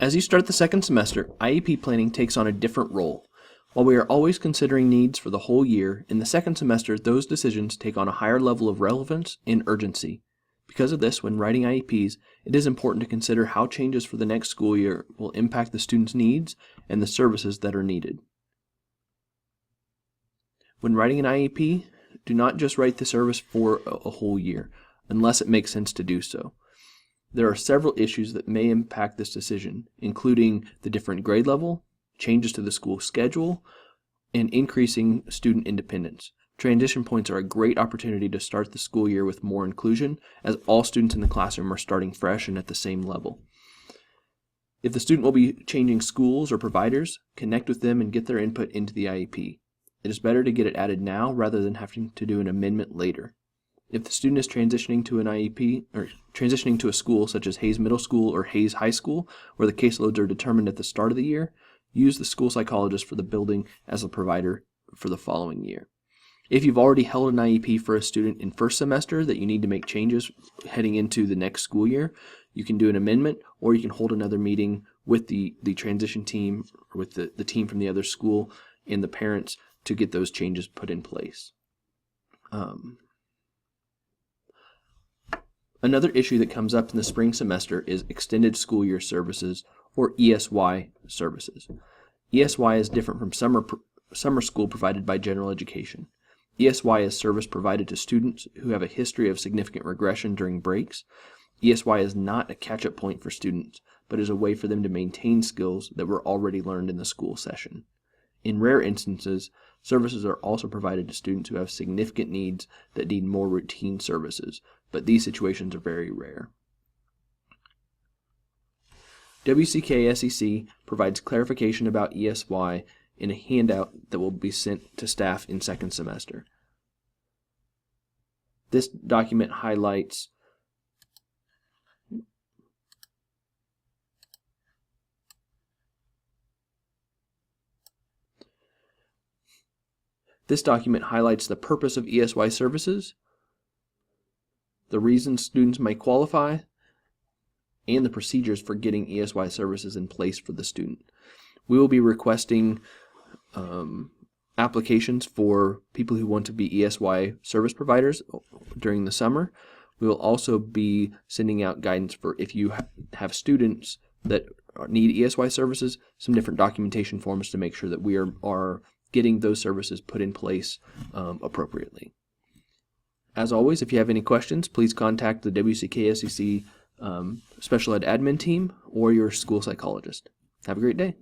As you start the second semester, IEP planning takes on a different role. While we are always considering needs for the whole year, in the second semester those decisions take on a higher level of relevance and urgency. Because of this, when writing IEPs, it is important to consider how changes for the next school year will impact the students' needs and the services that are needed. When writing an IEP, do not just write the service for a whole year, unless it makes sense to do so. There are several issues that may impact this decision, including the different grade level, changes to the school schedule, and increasing student independence. Transition points are a great opportunity to start the school year with more inclusion, as all students in the classroom are starting fresh and at the same level. If the student will be changing schools or providers, connect with them and get their input into the IEP. It is better to get it added now rather than having to do an amendment later. If the student is transitioning to an IEP or transitioning to a school such as Hayes Middle School or Hayes High School, where the caseloads are determined at the start of the year, use the school psychologist for the building as a provider for the following year. If you've already held an IEP for a student in first semester that you need to make changes heading into the next school year, you can do an amendment, or you can hold another meeting with the transition team, or with the team from the other school and the parents to get those changes put in place. Another issue that comes up in the spring semester is extended school year services, or ESY services. ESY is different from summer school provided by general education. ESY is service provided to students who have a history of significant regression during breaks. ESY is not a catch-up point for students, but is a way for them to maintain skills that were already learned in the school session. In rare instances, services are also provided to students who have significant needs that need more routine services, but these situations are very rare. WCK-SEC provides clarification about ESY in a handout that will be sent to staff in second semester. This document highlights the purpose of ESY services, the reasons students may qualify, and the procedures for getting ESY services in place for the student. We will be requesting applications for people who want to be ESY service providers during the summer. We will also be sending out guidance for if you have students that need ESY services, some different documentation forms to make sure that we are getting those services put in place appropriately. As always, if you have any questions, please contact the WCK-SEC Special Ed Admin team or your school psychologist. Have a great day.